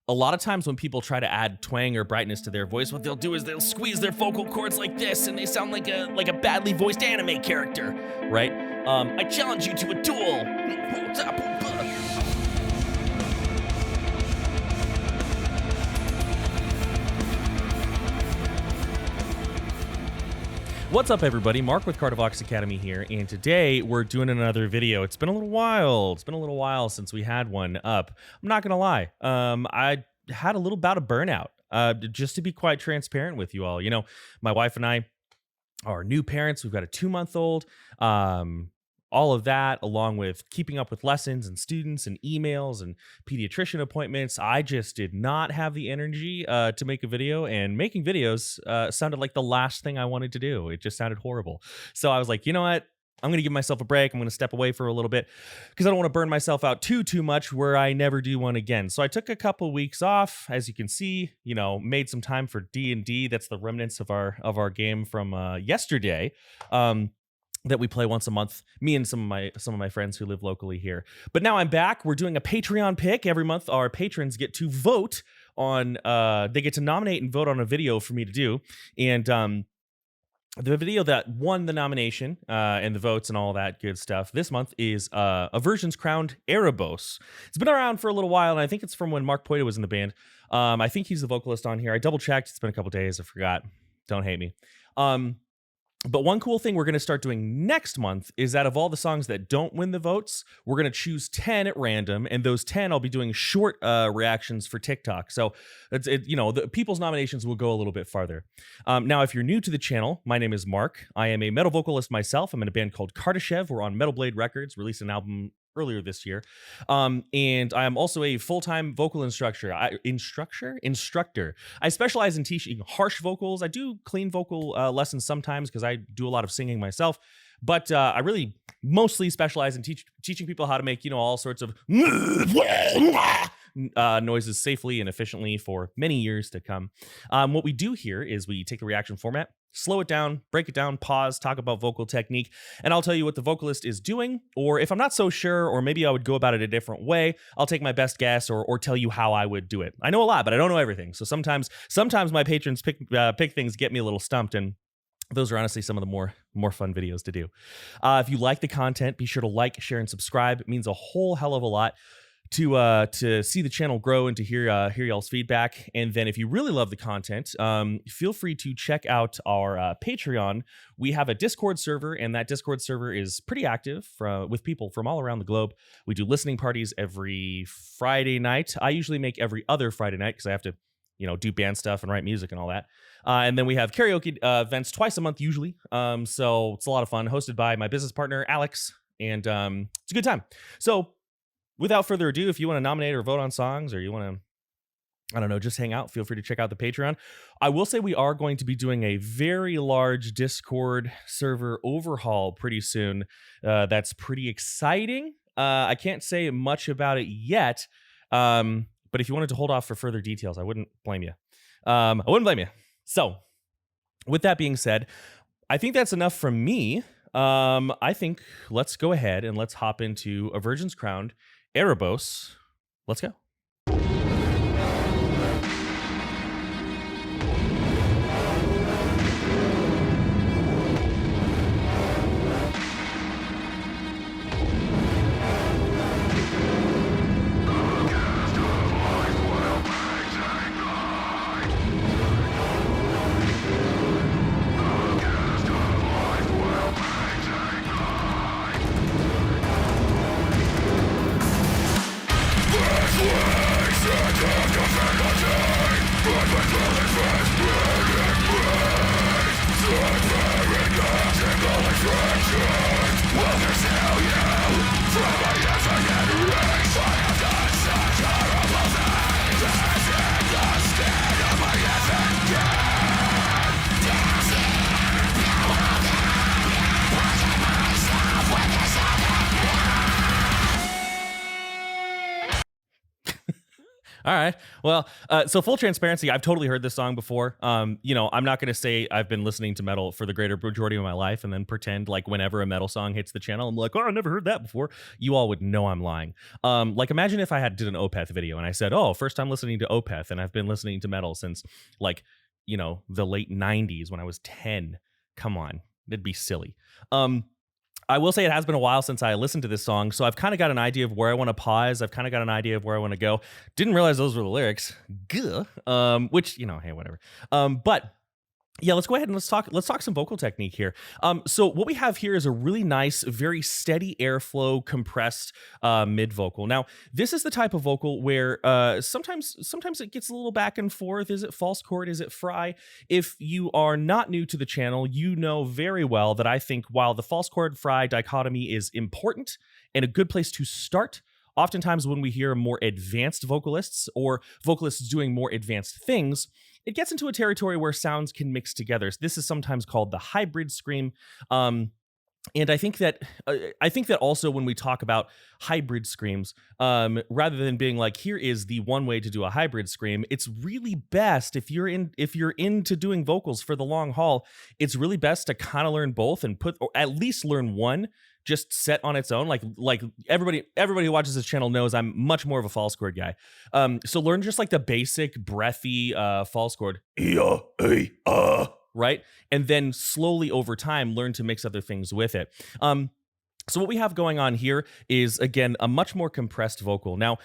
a lot of times when people try to add twang or brightness to their voice, what they'll do is they'll squeeze their vocal cords like this, and they sound like a badly voiced anime character, right? I challenge you to a duel. What's up, everybody? Mark with Cardivox Academy here, and today we're doing another video. It's been a little while. It's been a little while since we had one up. I'm not gonna lie. I had a little bout of burnout. Just to be quite transparent with you all, you know, my wife and I are new parents. We've got a 2-month-old. All of that, along with keeping up with lessons and students and emails and pediatrician appointments, I just did not have the energy to make a video, and making videos sounded like the last thing I wanted to do. It just sounded horrible. So I was like, you know what? I'm going to give myself a break. I'm going to step away for a little bit because I don't want to burn myself out too much where I never do one again. So I took a couple weeks off, as you can see, you know, made some time for D&D. That's the remnants of our game from yesterday. That we play once a month, me and some of my friends who live locally here. But now I'm back. We're doing a Patreon pick. Every month our patrons get to vote on, they get to nominate and vote on a video for me to do. And the video that won the nomination and the votes and all that good stuff this month is Aversion's crowned Erebus. It's been around for a little while, and I think it's from when Mark Poita was in the band. I think he's the vocalist on here. I double checked. It's been a couple days. I forgot. Don't hate me. But one cool thing we're going to start doing next month is that of all the songs that don't win the votes, we're going to choose 10 at random, and those 10 I'll be doing short reactions for TikTok. So you know, the people's nominations will go a little bit farther. Now, if you're new to the channel, my name is Mark. I am a metal vocalist myself. I'm in a band called Kardashev. We're on Metal Blade Records, released an album earlier this year. And I am also a full-time vocal instructor. I specialize in teaching harsh vocals. I do clean vocal lessons sometimes because I do a lot of singing myself. But I really mostly specialize in teaching people how to make, you know, all sorts of noises safely and efficiently for many years to come. What we do here is we take the reaction format, slow it down, break it down, pause, talk about vocal technique, and I'll tell you what the vocalist is doing, or if I'm not so sure, or maybe I would go about it a different way, I'll take my best guess or tell you how I would do it. I know a lot, but I don't know everything. So sometimes my patrons pick things, get me a little stumped, and those are honestly some of the more fun videos to do. If you like the content, be sure to like, share, and subscribe. It means a whole hell of a lot to see the channel grow and to hear y'all's feedback. And then if you really love the content, feel free to check out our Patreon. We have a Discord server, and that Discord server is pretty active with people from all around the globe. We do listening parties every Friday night. I usually make every other Friday night because I have to, you know, do band stuff and write music and all that. And then we have karaoke events twice a month usually. So it's a lot of fun, hosted by my business partner, Alex, and it's a good time. So without further ado, if you want to nominate or vote on songs, or you want to, I don't know, just hang out, feel free to check out the Patreon. I will say we are going to be doing a very large Discord server overhaul pretty soon. That's pretty exciting. I can't say much about it yet, but if you wanted to hold off for further details, I wouldn't blame you. So, with that being said, I think that's enough from me. I think let's go ahead and let's hop into Aversion's crowned Erebus. Let's go. Yeah. All right. Well, so full transparency, I've totally heard this song before. I'm not going to say I've been listening to metal for the greater majority of my life and then pretend like whenever a metal song hits the channel, I'm like, oh, I never heard that before. You all would know I'm lying. Like imagine if I had did an Opeth video and I said, oh, first time listening to Opeth and I've been listening to metal since like, the late 90s when I was 10. Come on. It'd be silly. I will say it has been a while since I listened to this song, so I've kind of got an idea of where I want to pause. I've kind of got an idea of where I want to go. Didn't realize those were the lyrics. Gah. Which, hey, whatever. But yeah, let's go ahead and let's talk some vocal technique here. So what we have here is a really nice, very steady airflow, compressed mid vocal. Now, this is the type of vocal where sometimes it gets a little back and forth. Is it false chord? Is it fry? If you are not new to the channel, you know very well that I think while the false chord fry dichotomy is important and a good place to start, oftentimes when we hear more advanced vocalists or vocalists doing more advanced things, it gets into a territory where sounds can mix together. So this is sometimes called the hybrid scream. And I think that also when we talk about hybrid screams, rather than being like, here is the one way to do a hybrid scream, it's really best if you're into doing vocals for the long haul, it's really best to kind of learn both and or at least learn one just set on its own. Like everybody who watches this channel knows I'm much more of a false chord guy. So learn just like the basic breathy false chord. Right? And then slowly over time, learn to mix other things with it. So what we have going on here is, again, a much more compressed vocal. Now,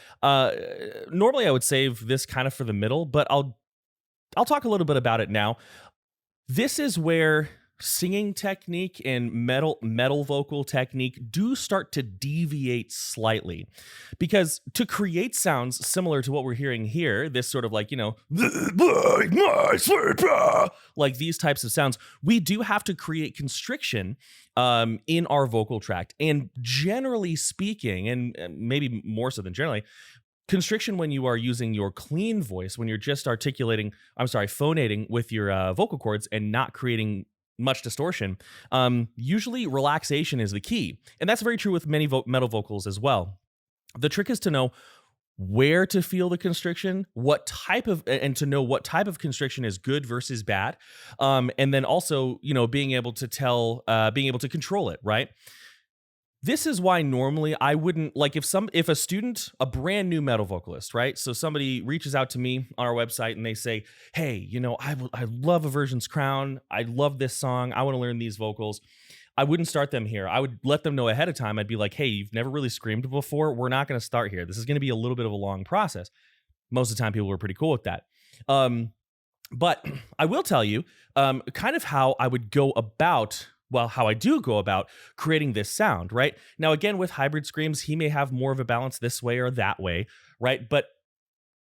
normally I would save this kind of for the middle, but I'll talk a little bit about it now. This is where singing technique and metal vocal technique do start to deviate slightly, because to create sounds similar to what we're hearing here, this sort of like, like these types of sounds, we do have to create constriction in our vocal tract. And generally speaking, and maybe more so than generally, constriction when you are using your clean voice, when you're just phonating with your vocal cords and not creating much distortion, usually relaxation is the key. And that's very true with many metal vocals as well. The trick is to know where to feel the constriction, and to know what type of constriction is good versus bad. And then also, being able to control it, right? This is why normally I wouldn't, like if a student, a brand new metal vocalist, right? So somebody reaches out to me on our website and they say, hey, I love Aversion's Crown. I love this song. I want to learn these vocals. I wouldn't start them here. I would let them know ahead of time. I'd be like, hey, you've never really screamed before. We're not going to start here. This is going to be a little bit of a long process. Most of the time people were pretty cool with that. But I will tell you kind of how I would go about how I do go about creating this sound, right? Now, again, with hybrid screams, he may have more of a balance this way or that way, right? But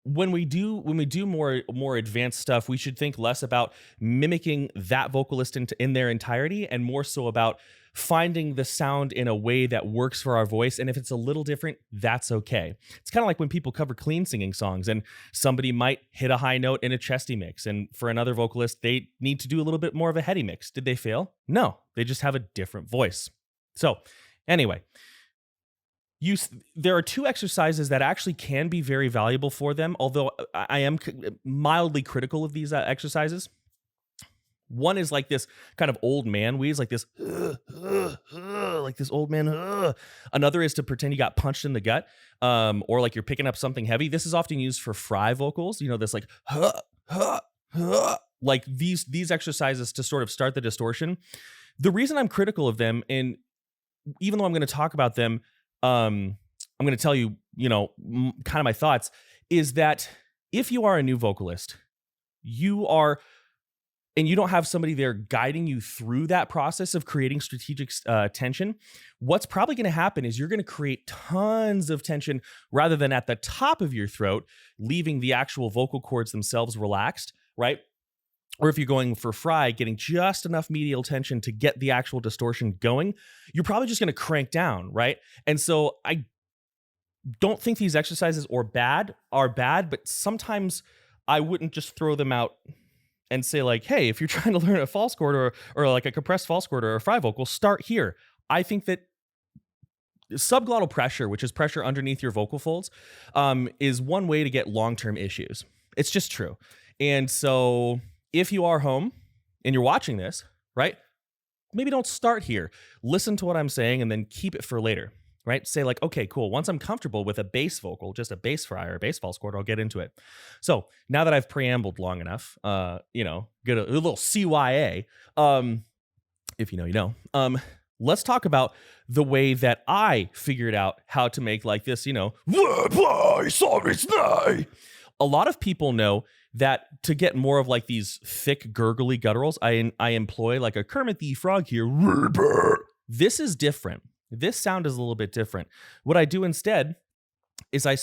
when we do more advanced stuff, we should think less about mimicking that vocalist in their entirety and more so about finding the sound in a way that works for our voice. And if it's a little different, that's okay. It's kind of like when people cover clean singing songs and somebody might hit a high note in a chesty mix, and for another vocalist, they need to do a little bit more of a heady mix. Did they fail? No, they just have a different voice. So anyway, there are two exercises that actually can be very valuable for them, although I am mildly critical of these exercises. One is like this kind of old man wheeze, like this, like this old man. Another is to pretend you got punched in the gut, or like you're picking up something heavy. This is often used for fry vocals. This like, like these exercises to sort of start the distortion. The reason I'm critical of them, and even though I'm going to talk about them, I'm going to tell you, kind of my thoughts, is that if you are a new vocalist, and you don't have somebody there guiding you through that process of creating strategic tension, what's probably going to happen is you're going to create tons of tension rather than at the top of your throat, leaving the actual vocal cords themselves relaxed, right? Or if you're going for fry, getting just enough medial tension to get the actual distortion going, you're probably just going to crank down, right? And so I don't think these exercises are bad, but sometimes I wouldn't just throw them out and say like, hey, if you're trying to learn a false chord or like a compressed false chord or a fry vocal, start here. I think that subglottal pressure, which is pressure underneath your vocal folds, is one way to get long-term issues. It's just true. And so if you are home and you're watching this, right, maybe don't start here. Listen to what I'm saying and then keep it for later, right? Say like, okay, cool. Once I'm comfortable with a bass vocal, just a bass fry or a bass false chord, I'll get into it. So now that I've preambled long enough, get a little CYA, if you know, you know, let's talk about the way that I figured out how to make like this, a lot of people know that to get more of like these thick, gurgly gutturals, I employ like a Kermit the Frog here. This is different. This sound is a little bit different. What I do instead is I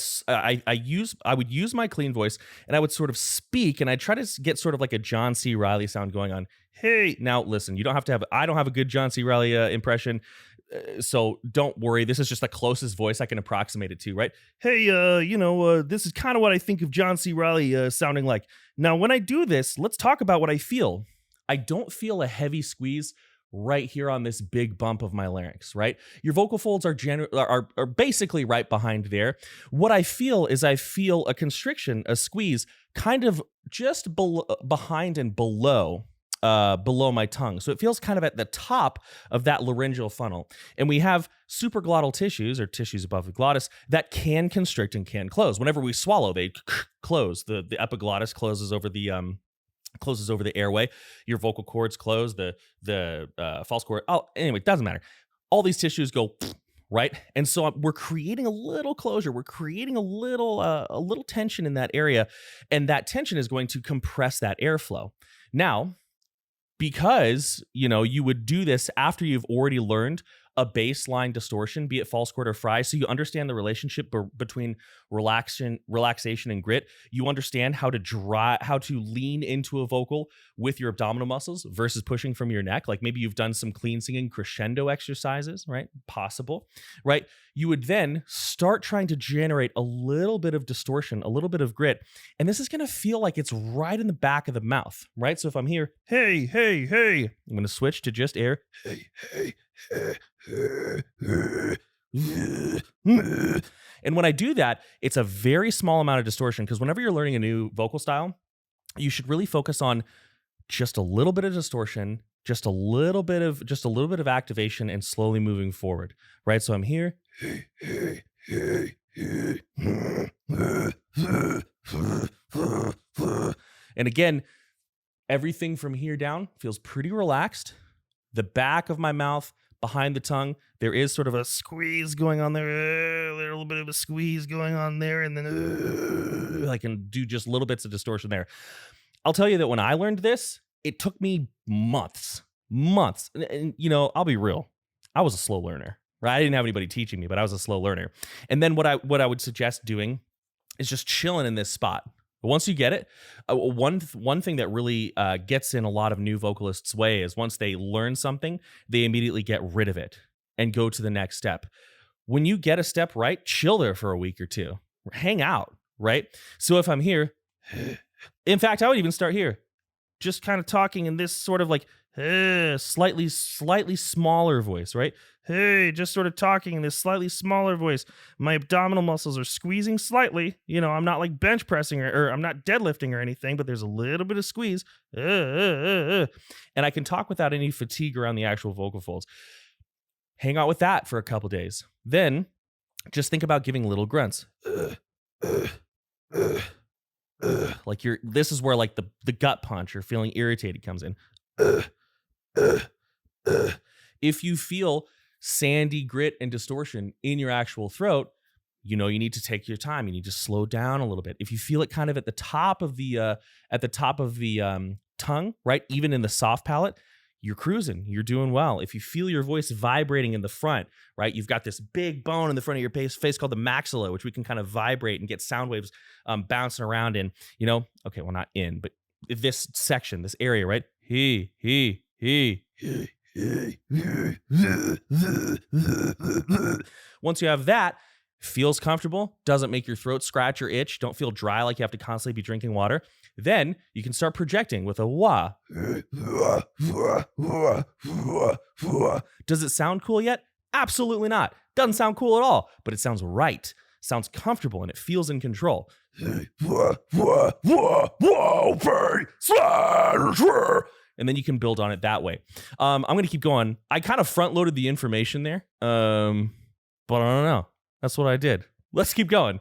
would use my clean voice and I would sort of speak and I try to get sort of like a John C. Reilly sound going on. Hey, now listen, I don't have a good John C. Reilly impression. So don't worry. This is just the closest voice I can approximate it to, right? Hey, this is kind of what I think of John C. Reilly sounding like. Now, when I do this, let's talk about what I feel. I don't feel a heavy squeeze right here on this big bump of my larynx, right? Your vocal folds are basically right behind there. What I feel is a constriction, a squeeze, kind of just behind and below my tongue. So it feels kind of at the top of that laryngeal funnel. And we have supraglottal tissues, or tissues above the glottis, that can constrict and can close. Whenever we swallow, they close. The epiglottis closes over the airway. Your vocal cords close. The false cord. Oh, anyway, it doesn't matter. All these tissues go right, and so we're creating a little closure. We're creating a little tension in that area, and that tension is going to compress that airflow. Now, because you would do this after you've already learned a baseline distortion, be it false chord or fry, so you understand the relationship between relaxation and grit. You understand how to lean into a vocal with your abdominal muscles versus pushing from your neck. Like maybe you've done some clean singing crescendo exercises, right? Possible, right? You would then start trying to generate a little bit of distortion, a little bit of grit, and this is going to feel like it's right in the back of the mouth, right? So if I'm here, hey, hey, hey, I'm going to switch to just air, hey, hey, hey. And when I do that, it's a very small amount of distortion, because whenever you're learning a new vocal style, you should really focus on just a little bit of distortion, just a little bit of activation, and slowly moving forward, right? So I'm here. And again, everything from here down feels pretty relaxed. The back of my mouth, behind the tongue, there is sort of a squeeze going on there, a little bit of a squeeze going on there, and then I can do just little bits of distortion there. I'll tell you that when I learned this, it took me months. And I'll be real, I was a slow learner, right? I didn't have anybody teaching me, but I was a slow learner. And then what I would suggest doing is just chilling in this spot. Once you get it, one thing that really gets in a lot of new vocalists' way is once they learn something, they immediately get rid of it and go to the next step. When you get a step right, chill there for a week or two. Hang out, right? So if I'm here, in fact, I would even start here, just kind of talking in this sort of like slightly smaller voice, right? Hey, just sort of talking in this slightly smaller voice. My abdominal muscles are squeezing slightly. I'm not like bench pressing or I'm not deadlifting or anything, but there's a little bit of squeeze. And I can talk without any fatigue around the actual vocal folds. Hang out with that for a couple days. Then just think about giving little grunts. Like this is where like the gut punch or feeling irritated comes in. If you feel sandy grit and distortion in your actual throat, you need to take your time. You need to slow down a little bit. If you feel it kind of at the top of the tongue, right? Even in the soft palate, you're cruising. You're doing well. If you feel your voice vibrating in the front, right? You've got this big bone in the front of your face called the maxilla, which we can kind of vibrate and get sound waves bouncing around in. Okay, well, not in, but this section, this area, right? He. Once you have that, feels comfortable, doesn't make your throat scratch or itch, don't feel dry like you have to constantly be drinking water, then you can start projecting with a wah. Does it sound cool yet? Absolutely not. Doesn't sound cool at all, but it sounds right. Sounds comfortable, and it feels in control. And then you can build on it that way. I'm going to keep going. I kind of front loaded the information there, but I don't know. That's what I did. Let's keep going.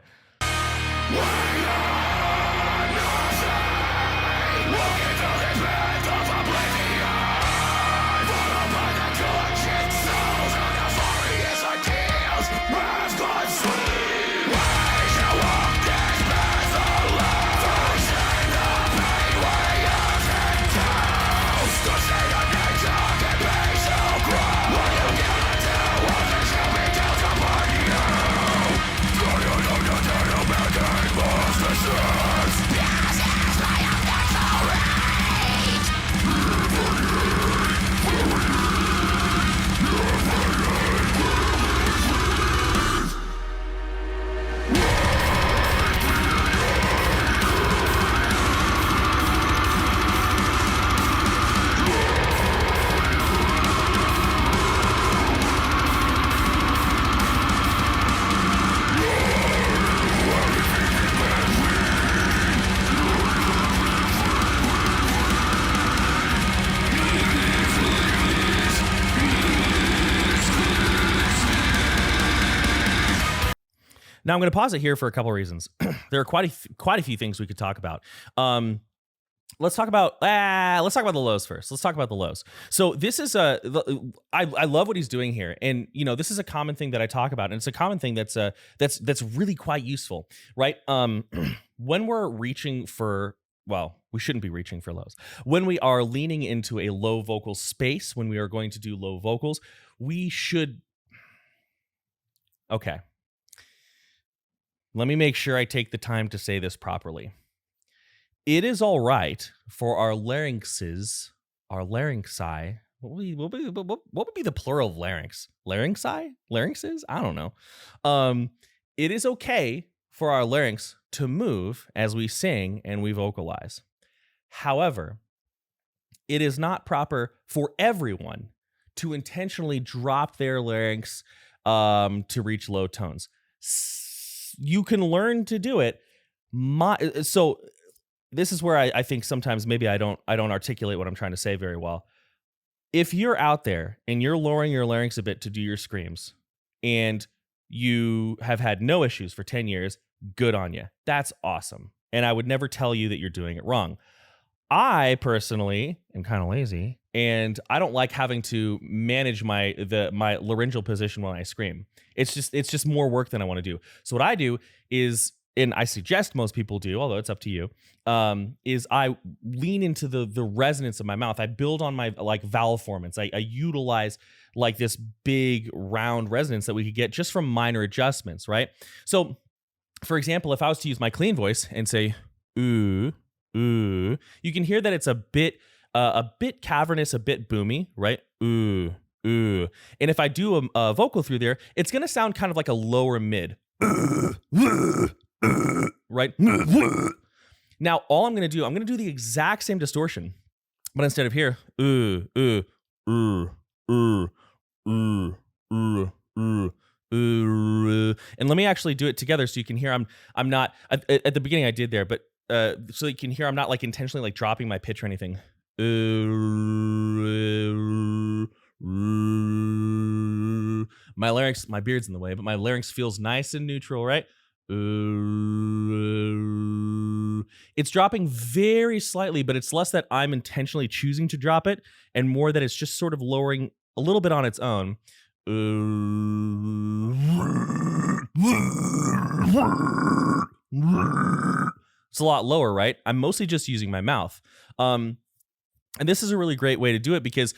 Now I'm going to pause it here for a couple of reasons. There are quite a few things we could talk about. Let's talk about the lows first. Let's talk about the lows. So this is I love what he's doing here, and this is a common thing that I talk about, and it's a common thing that's really quite useful, right? When we're reaching for, well, we shouldn't be reaching for lows. When we are leaning into a low vocal space, when we are going to do low vocals, we should. Okay. Let me make sure I take the time to say this properly. It is all right for our larynxi. What would be the plural of larynx? Larynxes? I don't know. It is okay for our larynx to move as we sing and we vocalize. However, it is not proper for everyone to intentionally drop their larynx to reach low tones. You can learn to do it. So this is where I think sometimes maybe I don't articulate what I'm trying to say very well. If you're out there and you're lowering your larynx a bit to do your screams, and you have had no issues for 10 years, good on you. That's awesome. And I would never tell you that you're doing it wrong. I personally am kind of lazy, and I don't like having to manage my laryngeal position when I scream. It's just more work than I want to do. So what I do is, and I suggest most people do, although it's up to you, is I lean into the resonance of my mouth. I build on my vowel formants. I utilize this big round resonance that we could get just from minor adjustments, right? So, for example, if I was to use my clean voice and say ooh, ooh, you can hear that it's a bit cavernous, a bit boomy, right? Ooh, ooh. And if I do a vocal through there, it's going to sound kind of like a lower mid. Right? Now, all I'm going to do the exact same distortion, but instead of here, ooh, ooh, ooh, ooh, ooh, ooh, ooh, ooh. And let me actually do it together so you can hear I'm not, at the beginning I did there, but so you can hear I'm not intentionally dropping my pitch or anything. My larynx, my beard's in the way, but my larynx feels nice and neutral, right? It's dropping very slightly, but it's less that I'm intentionally choosing to drop it and more that it's just sort of lowering a little bit on its own. It's a lot lower, right? I'm mostly just using my mouth. And this is a really great way to do it because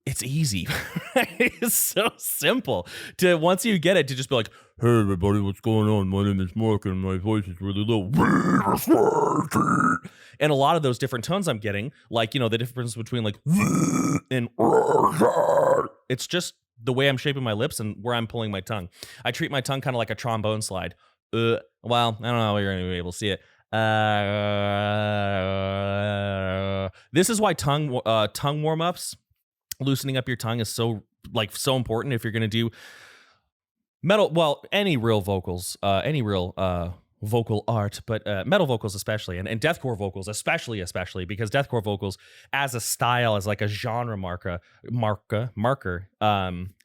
it's easy. It's so simple to, once you get it, to just be like, hey everybody, what's going on? My name is Mark and my voice is really low. And a lot of those different tones I'm getting, the difference between and it's just the way I'm shaping my lips and where I'm pulling my tongue. I treat my tongue kind of like a trombone slide. Well, I don't know if you're going to be able to see it. This is why tongue warm-ups, loosening up your tongue, is so important if you're going to do Metal, well, any real vocals, any real vocal art, but metal vocals especially, and deathcore vocals especially because deathcore vocals as a style, as like a genre marker,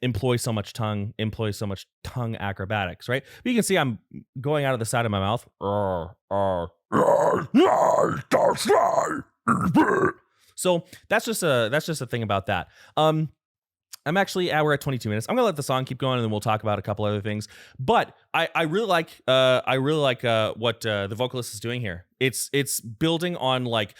employ so much tongue acrobatics, right? But you can see I'm going out of the side of my mouth. So that's just a thing about that. We're at 22 minutes. I'm gonna let the song keep going, and then we'll talk about a couple other things. But I really like what the vocalist is doing here. It's building on like.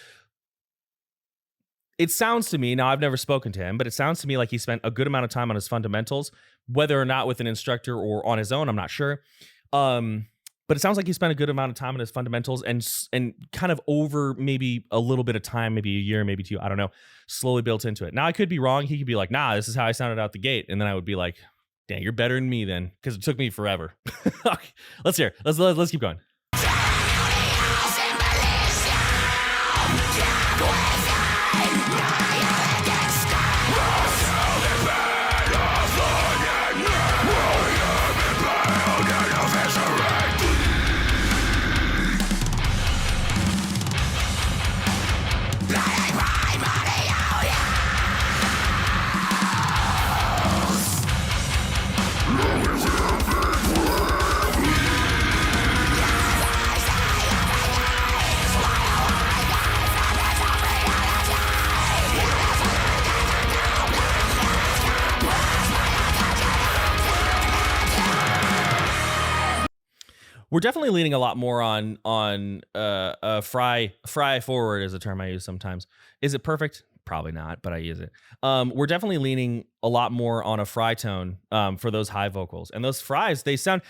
It sounds to me, now I've never spoken to him, but it sounds to me like he spent a good amount of time on his fundamentals, whether or not with an instructor or on his own, I'm not sure. But it sounds like he spent a good amount of time on his fundamentals and kind of over maybe a little bit of time, maybe a year, maybe two, I don't know, slowly built into it. Now I could be wrong. He could be like, nah, this is how I sounded out the gate. And then I would be like, dang, you're better than me then, because it took me forever. Okay, let's hear it. Let's keep going. We're definitely leaning a lot more on fry forward is a term I use sometimes. Is it perfect? Probably not, but I use it. We're definitely leaning a lot more on a fry tone for those high vocals. And those fries, they sound,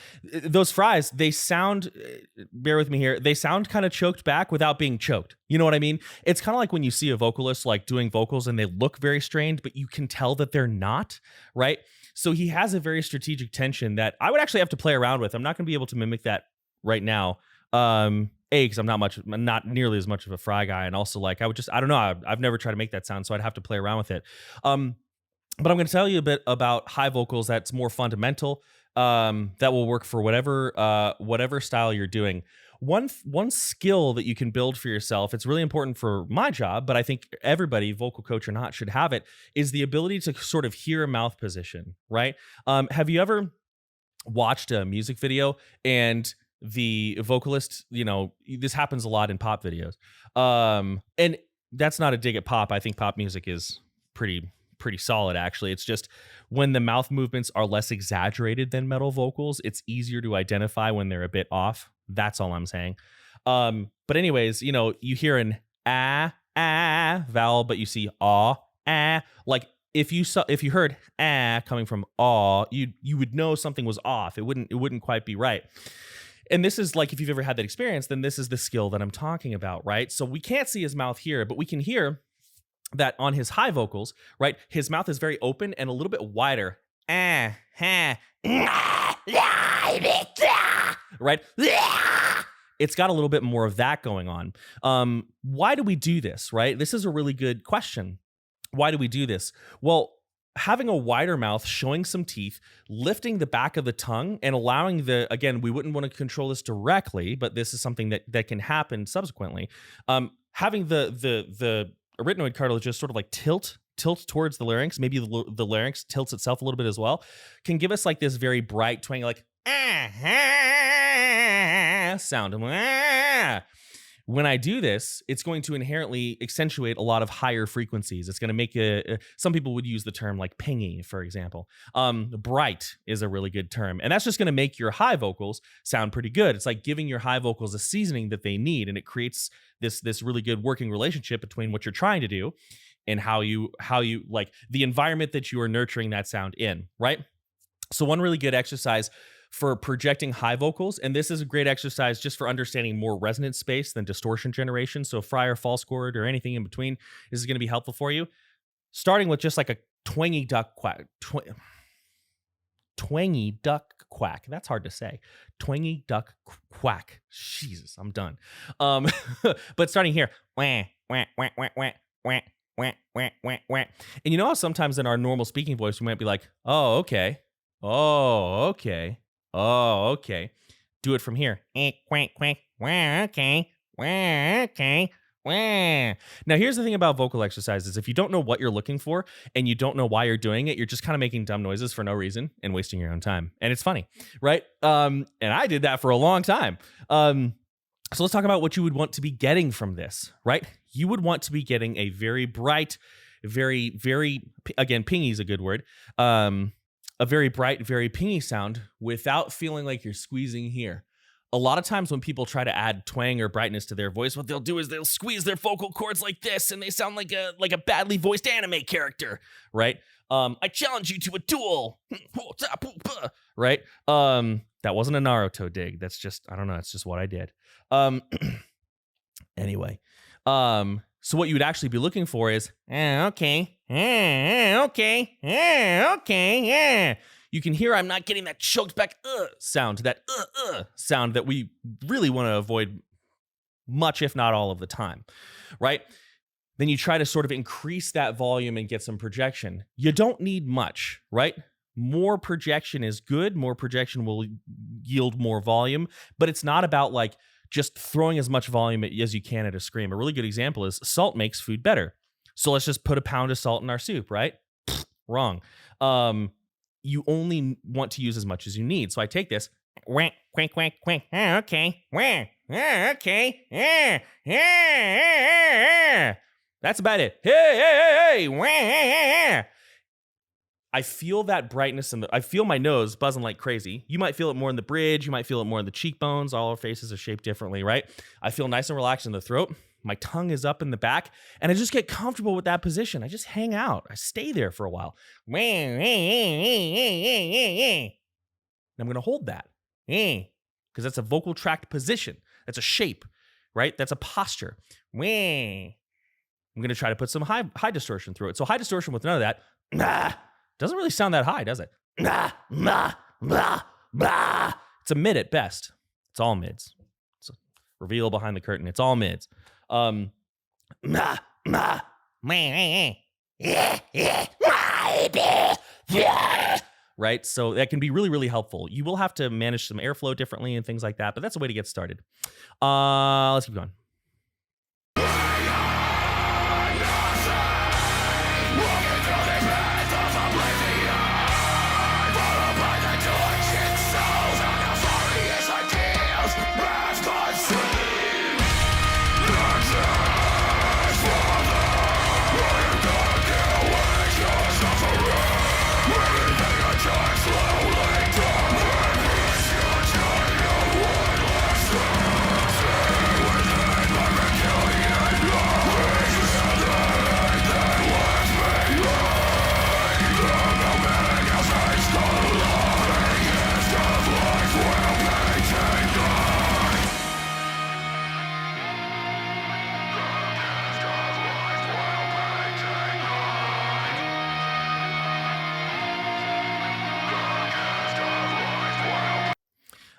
bear with me here, they sound kind of choked back without being choked. You know what I mean? It's kind of like when you see a vocalist like doing vocals and they look very strained, but you can tell that they're not, right? So he has a very strategic tension that I would actually have to play around with. I'm not going to be able to mimic that right now. Because I'm not nearly as much of a fry guy, and also like I don't know. I've never tried to make that sound, so I'd have to play around with it. But I'm going to tell you a bit about high vocals that's more fundamental. That will work for whatever style you're doing. One skill that you can build for yourself, it's really important for my job, but I think everybody, vocal coach or not, should have it, is the ability to sort of hear a mouth position, right? Have you ever watched a music video and the vocalist, you know, this happens a lot in pop videos. And that's not a dig at pop. I think pop music is pretty solid, actually. It's just when the mouth movements are less exaggerated than metal vocals, it's easier to identify when they're a bit off. That's all I'm saying. But anyways, you know, you hear an vowel, but you see like if you heard coming from you would know something was off. It wouldn't quite be right. And this is like, if you've ever had that experience, then this is the skill that I'm talking about, right? So we can't see his mouth here, but we can hear that on his high vocals, right? His mouth is very open and a little bit wider. Right? It's got a little bit more of that going on. Why do we do this, right? This is a really good question. Why do we do this? Well, having a wider mouth, showing some teeth, lifting the back of the tongue, and allowing again, we wouldn't want to control this directly, but this is something that can happen subsequently. Having the arytenoid cartilage just sort of like tilt towards the larynx, maybe the larynx tilts itself a little bit as well, can give us like this very bright twang, like sound. When I do this, it's going to inherently accentuate a lot of higher frequencies. It's going to make some people would use the term like pingy, for example. Bright is a really good term. And that's just going to make your high vocals sound pretty good. It's like giving your high vocals a seasoning that they need. And it creates this really good working relationship between what you're trying to do and how you like the environment that you are nurturing that sound in, right? So one really good exercise for projecting high vocals, and this is a great exercise just for understanding more resonant space than distortion generation. So fry or false chord or anything in between, this is going to be helpful for you. Starting with just like a twangy duck quack. Twangy duck quack. That's hard to say. Twangy duck quack. Jesus, I'm done. But starting here, wah, wah, wah, wah, wah, wah, wah, wah, wah, wah. And you know how sometimes in our normal speaking voice, we might be like, oh, okay. Oh, okay. Oh, okay. Do it from here. Quack, quack. Wah, okay. Wah, okay. Wah. Now, here's the thing about vocal exercises. If you don't know what you're looking for and you don't know why you're doing it, you're just kind of making dumb noises for no reason and wasting your own time. And it's funny, right? And I did that for a long time. So let's talk about what you would want to be getting from this, right? You would want to be getting a very bright, again, pingy is a good word. A very bright, very pingy sound without feeling like you're squeezing here. A lot of times when people try to add twang or brightness to their voice, what they'll do is they'll squeeze their vocal cords like this, and they sound like a badly voiced anime character, right? I challenge you to a duel, right? That wasn't a Naruto dig. That's just, I don't know. It's just what I did. Anyway, so what you would actually be looking for is, Okay. Okay. Okay. Yeah. you can hear I'm not getting that choked back sound, that sound that we really want to avoid much, if not all of the time, right? Then you try to sort of increase that volume and get some projection. You don't need much, right? More projection is good. More projection will yield more volume, but it's not about like just throwing as much volume as you can at a scream. A really good example is salt makes food better. So let's just put a pound of salt in our soup, right? Wrong. You only want to use as much as you need. So I take this. Quack, quack, quack, quack. Okay. Wah. Okay. Yeah. That's about it. Hey. Wah. I feel that brightness I feel my nose buzzing like crazy. You might feel it more in the bridge. You might feel it more in the cheekbones. All our faces are shaped differently, right? I feel nice and relaxed in the throat. My tongue is up in the back, and I just get comfortable with that position. I just hang out. I stay there for a while. And I'm going to hold that because that's a vocal tract position. That's a shape, right? That's a posture. I'm going to try to put some high distortion through it. So high distortion with none of that doesn't really sound that high, does it? It's a mid at best. It's all mids. It's a reveal behind the curtain. It's all mids. Right? So that can be really, really helpful. You will have to manage some airflow differently and things like that, but that's a way to get started. Let's keep going.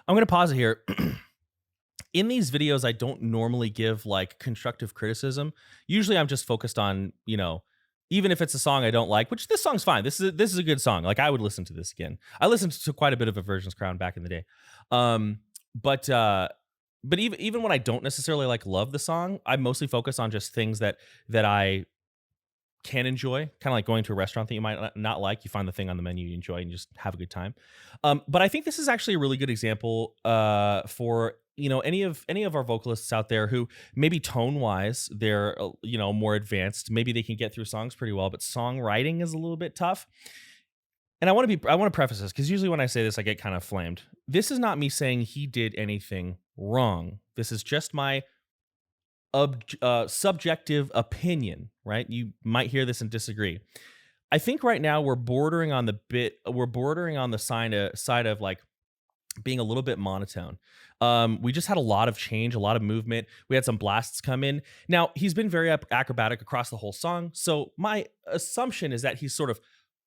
I'm going to pause it here. In these videos, I don't normally give like constructive criticism. Usually I'm just focused on, even if it's a song I don't like, which this song's fine. This is a good song. Like I would listen to this again. I listened to quite a bit of Aversion's Crown back in the day. But even when I don't necessarily love the song, I mostly focus on just things that I can enjoy, kind of like going to a restaurant that you might not like. You find the thing on the menu you enjoy and just have a good time. But I think this is actually a really good example for any of our vocalists out there who maybe tone wise they're more advanced. Maybe they can get through songs pretty well, but songwriting is a little bit tough. And I want to preface this because usually when I say this, I get kind of flamed. This is not me saying he did anything wrong. This is just my subjective opinion, right? You might hear this and disagree. I think right now we're bordering on the side of like being a little bit monotone. We just had a lot of change, a lot of movement. We had some blasts come in. Now, he's been very acrobatic across the whole song. So my assumption is that he's sort of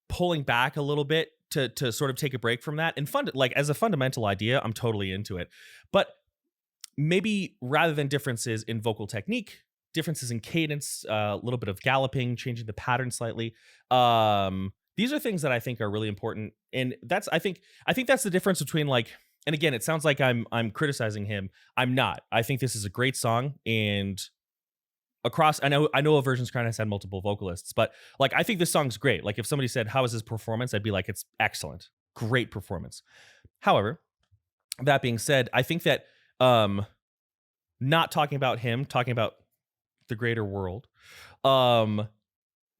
pulling back a little bit to sort of take a break from that. And as a fundamental idea, I'm totally into it. But maybe rather than differences in vocal technique, differences in cadence, a little bit of galloping, changing the pattern slightly. These are things that I think are really important, and I think that's the difference between like. And again, it sounds like I'm criticizing him. I'm not. I think this is a great song, and across I know Aversion's kind of had multiple vocalists, but like I think this song's great. Like if somebody said how is his performance, I'd be like it's excellent, great performance. However, that being said, I think that not talking about him, talking about the greater world, um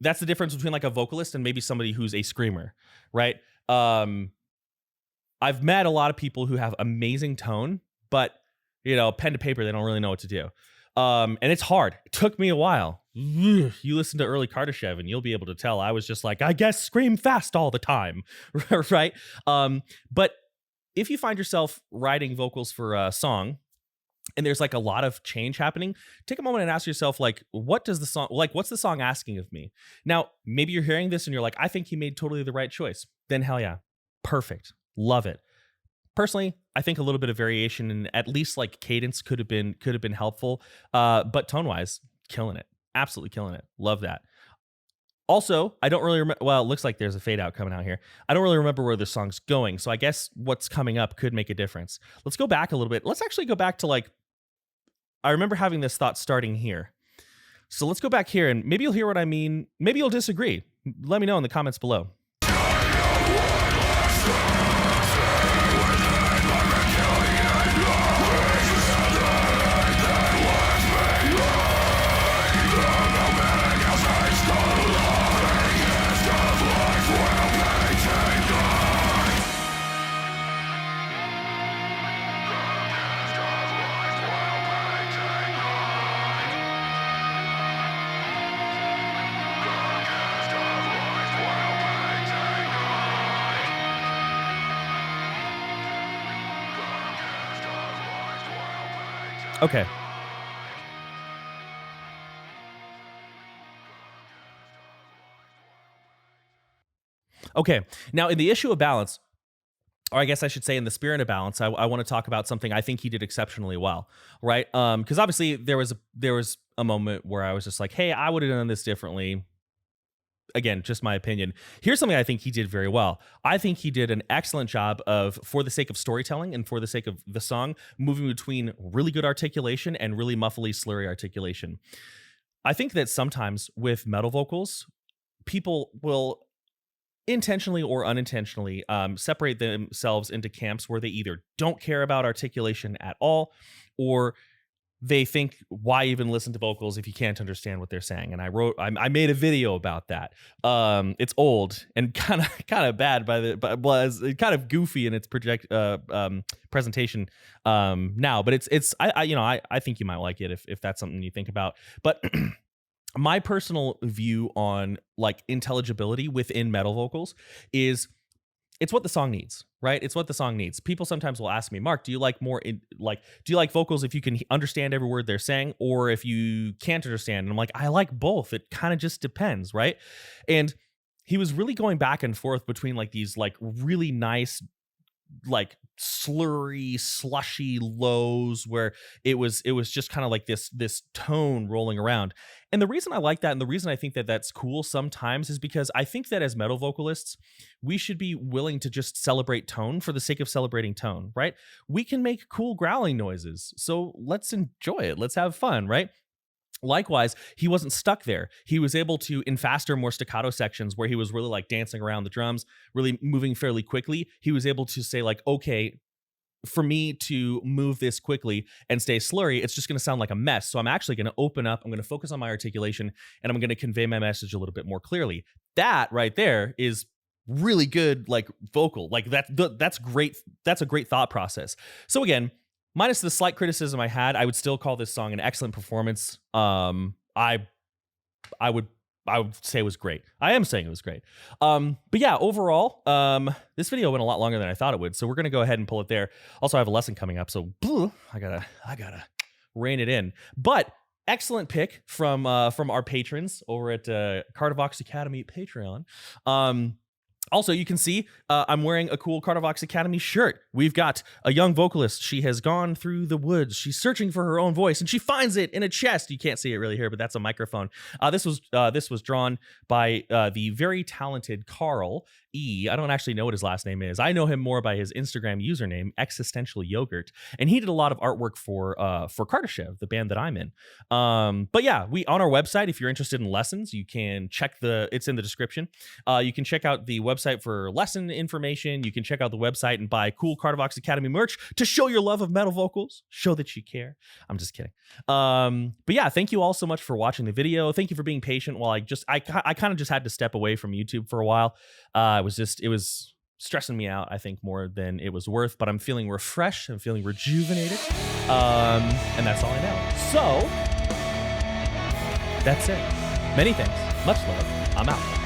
that's the difference between like a vocalist and maybe somebody who's a screamer, right? I've met a lot of people who have amazing tone, but pen to paper, they don't really know what to do. And it's hard. It took me a while. You listen to early Kardashev and you'll be able to tell I was just like, I guess scream fast all the time, right? But if you find yourself writing vocals for a song and there's like a lot of change happening, take a moment and ask yourself, like, what's the song asking of me? Now, maybe you're hearing this and you're like, I think he made totally the right choice. Then hell yeah, perfect. Love it. Personally, I think a little bit of variation and at least like cadence could have been helpful. But tone wise, killing it. Absolutely killing it. Love that. Also, I don't really remember. Well, it looks like there's a fade out coming out here. I don't really remember where the song's going. So I guess what's coming up could make a difference. Let's go back a little bit. Let's actually go back to like, I remember having this thought starting here. So let's go back here and maybe you'll hear what I mean. Maybe you'll disagree. Let me know in the comments below. Okay. Okay. Now, in the issue of balance, or I guess I should say in the spirit of balance, I want to talk about something I think he did exceptionally well, right? Because obviously there was a moment where I was just like, hey, I would have done this differently. Again, just my opinion. Here's something I think he did very well. I think he did an excellent job of, for the sake of storytelling and for the sake of the song, moving between really good articulation and really muffly, slurry articulation. I think that sometimes with metal vocals, people will intentionally or unintentionally separate themselves into camps where they either don't care about articulation at all, or they think, why even listen to vocals if you can't understand what they're saying? And I made a video about that. It's old and kind of bad but was kind of goofy in its presentation now, but I think you might like it if that's something you think about. But my personal view on like intelligibility within metal vocals is it's what the song needs, right? It's what the song needs. People sometimes will ask me, Mark, do you like vocals if you can understand every word they're saying, or if you can't understand? And I'm like, I like both. It kind of just depends, right? And he was really going back and forth between like these like really nice, like slurry, slushy lows where it was just kind of like this tone rolling around. And the reason I like that and the reason I think that that's cool sometimes is because I think that as metal vocalists, we should be willing to just celebrate tone for the sake of celebrating tone, right? We can make cool growling noises, so let's enjoy it. Let's have fun, right? Likewise, he wasn't stuck there. He was able to, in faster, more staccato sections where he was really like dancing around the drums, really moving fairly quickly, he was able to say like, okay, for me to move this quickly and stay slurry, it's just going to sound like a mess. So I'm actually going to open up, I'm going to focus on my articulation, and I'm going to convey my message a little bit more clearly. That right there is really good, like vocal, like that's great. That's a great thought process. So again, minus the slight criticism I had, I would still call this song an excellent performance. I would say it was great. I am saying it was great. But yeah, overall, this video went a lot longer than I thought it would. So we're gonna go ahead and pull it there. Also, I have a lesson coming up, so I gotta rein it in. But excellent pick from our patrons over at Cardivox Academy Patreon. Also, you can see I'm wearing a cool Cardivox Academy shirt. We've got a young vocalist. She has gone through the woods. She's searching for her own voice, and she finds it in a chest. You can't see it really here, but that's a microphone. This was drawn by the very talented Carl E. I don't actually know what his last name is. I know him more by his Instagram username, Existential Yogurt, and he did a lot of artwork for Kardashev, the band that I'm in. But yeah, we on our website, if you're interested in lessons, you can check it's in the description. You can check out the website for lesson information. You can check out the website and buy cool Cardivox Academy merch to show your love of metal vocals, show that you care. I'm just kidding. But yeah, thank you all so much for watching the video. Thank you for being patient while I kind of just had to step away from YouTube for a while. It was stressing me out, I think, more than it was worth, but I'm feeling refreshed. I'm feeling rejuvenated. And that's all I know. So that's it. Many thanks. Much love. I'm out.